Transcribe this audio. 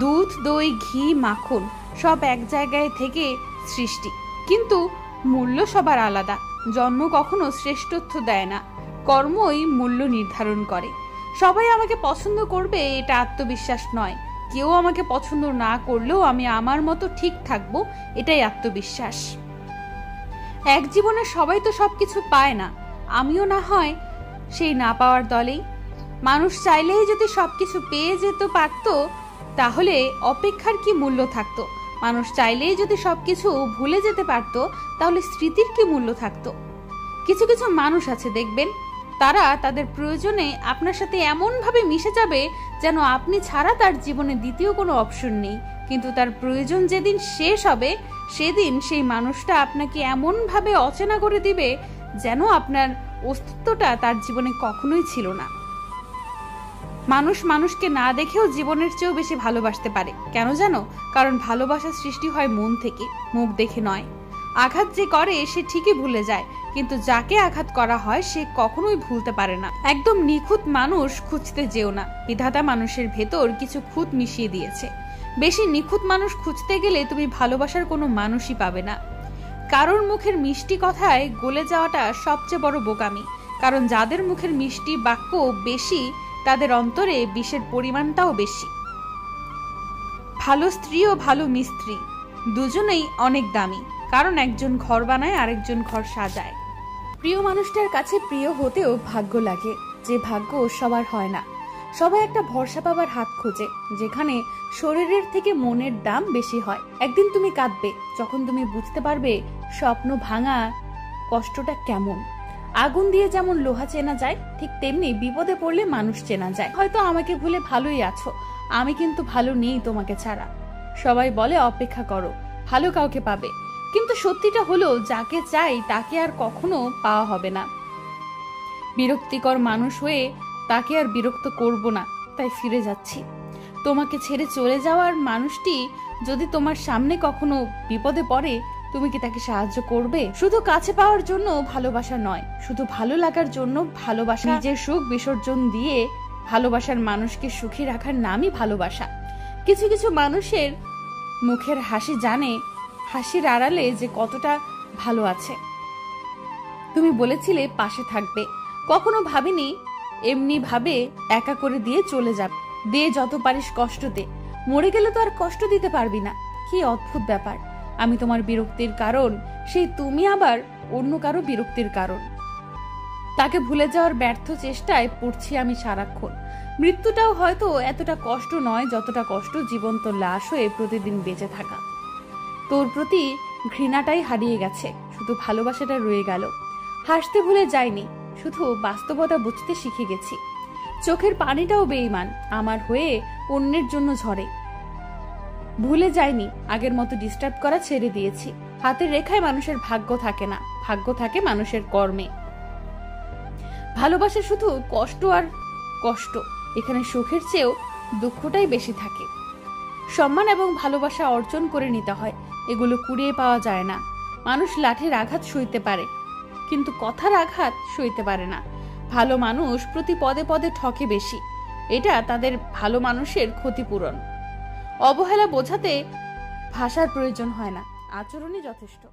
দুধ, দই, ঘি, মাখন সব এক জায়গায় থেকে সৃষ্টি, কিন্তু মূল্য সবার আলাদা। জন্ম কখনো শ্রেষ্ঠত্ব দেয় না, কর্মই মূল্য নির্ধারণ করে। সবাই আমাকে পছন্দ করবে এটা আত্মবিশ্বাস নয়, কেউ আমাকে পছন্দ না করলেও আমি আমার মতো ঠিক থাকবো এটাই আত্মবিশ্বাস। এক জীবনে সবাই তো সবকিছু পায় না, আমিও না হয় সেই না পাওয়ার দলেই। মানুষ চাইলেই যদি সবকিছু পেয়ে যেতে পারতো তাহলে অপেক্ষার কি মূল্য থাকতো? মানুষ চাইলেই যদি সবকিছু ভুলে যেতে পারতো তাহলে স্মৃতির কি মূল্য থাকতো? কিছু কিছু মানুষ আছে দেখবেন, তারা তাদের প্রয়োজনে আপনার সাথে এমন ভাবে মিশে যাবে যেন আপনি ছাড়া তার জীবনে দ্বিতীয় কোনো অপশন নেই, কিন্তু তার প্রয়োজন যেদিন শেষ হবে সেদিন সেই মানুষটা আপনাকে এমন ভাবে অচেনা করে দিবে যেন আপনার অস্তিত্বটা তার জীবনে কখনোই ছিল না। মানুষ মানুষকে না দেখেও জীবনের চেয়েও বেশি ভালোবাসতে পারে। কেন জানো? কারণ ভালোবাসার সৃষ্টি হয় মন থেকে, মুখ দেখে নয়। আঘাত যে করে সে ঠিকই ভুলে যায়, কিন্তু যাকে আঘাত করা হয় সে কখনোই ভুলতে পারে না। একদম নিখুঁত মানুষ খুঁজতে যেও না, বিধাতা মানুষের ভেতর কিছু খুঁত মিশিয়ে দিয়েছে। বেশি নিখুঁত মানুষ খুঁজতে গেলে তুমি ভালোবাসার কোনো মানুষই পাবে না। কারোর মুখের মিষ্টি কথায় গলে যাওয়াটা সবচেয়ে বড় বোকামি, কারণ যাদের মুখের মিষ্টি বাক্য বেশি তাদের অন্তরে বিষের পরিমাণটাও বেশি। ভালো স্ত্রী ও ভালো মিস্ত্রি দুজনেই অনেক দামি, কারণ একজন ঘর বানায় আরেকজন ঘর সাজায়। প্রিয় মানুষটার কাছে প্রিয় হতেও ভাগ্য লাগে, যে ভাগ্য সবার হয় না। সবাই একটা ভরসা পাবার হাত খোঁজে যেখানে শরীরের থেকে মনের দাম বেশি হয়। একদিন তুমি কাঁদবে যখন তুমি বুঝতে পারবে স্বপ্ন ভাঙা কষ্টটা কেমন। আগুন দিয়ে যেমন লোহা চেনা যায়, ঠিক তেমনি বিপদে পড়লে মানুষ চেনা যায়। হয়তো আমাকে ভুলে ভালোই আছো, আমি কিন্তু ভালো নেই তোমাকে ছাড়া। সবাই বলে অপেক্ষা করো, ভালো কাউকে পাবে, কিন্তু সত্যিটা হলো যাকে চাই তাকে আর কখনো পাওয়া হবে না। বিরক্তিকর মানুষ হয়ে তাকে আর বিরক্ত করব না, তাই ফিরে যাচ্ছি। তোমাকে ছেড়ে চলে যাওয়ার মানুষটি যদি তোমার সামনে কখনো বিপদে পড়ে, তুমি কি তাকে সাহায্য করবে? শুধু কাছে পাওয়ার জন্য ভালোবাসা নয়, শুধু ভালো লাগার জন্য ভালোবাসা। নিজের সুখ বিসর্জন দিয়ে ভালোবাসার মানুষকে সুখী রাখার নামই ভালোবাসা। কিছু কিছু মানুষের মুখের হাসি জানে হাসির আড়ালে যে কতটা ভালো আছে। তুমি বলেছিলে পাশে থাকবে, কখনো ভাবিনি এমনি ভাবে একা করে দিয়ে চলে যাবে। দিয়ে যত পারিস কষ্ট দে, মরে গেলে তো আর কষ্ট দিতে পারবি না। কি অদ্ভুত ব্যাপার, আমি তোমার বিরক্তির কারণ, সেই তুমি আবার অন্য কারো বিরক্তির কারণ। তাকে ভুলে যাওয়ার ব্যর্থ চেষ্টায় পড়ছি আমি সারাক্ষণ। মৃত্যুটাও হয়তো এতটা কষ্ট নয় যতটা কষ্ট জীবন্ত লাশ হয়ে প্রতিদিন বেঁচে থাকা। তোর প্রতি ঘৃণাটাই হারিয়ে গেছে, শুধু ভালোবাসাটা রয়ে গেল। হাসতে ভুলে যাইনি, শুধু বাস্তবতা বুঝতে শিখে গেছি। চোখের পানিটাও বেঈমান, আমার হয়ে অন্যের জন্য ঝরে। ভুলে যাইনি, আগের মতো ডিস্টার্ব করা ছেড়ে দিয়েছি। হাতের রেখায় মানুষের ভাগ্য থাকে না, ভাগ্য থাকে মানুষের কর্মে। ভালোবাসা শুধু কষ্ট আর কষ্ট, এখানে সুখের চেয়েও দুঃখটাই বেশি থাকে। সম্মান এবং ভালোবাসা অর্জন করে নিতে হয়, এগুলো কুড়িয়ে পাওয়া যায় না। মানুষ লাঠির আঘাত সইতে পারে, কিন্তু কথার আঘাত সইতে পারে না। ভালো মানুষ প্রতি পদে পদে ঠকে বেশি, এটা তাদের ভালো মানুষের ক্ষতিপূরণ। অবহেলা বোঝাতে ভাষার প্রয়োজন হয় না, আচরণই যথেষ্ট।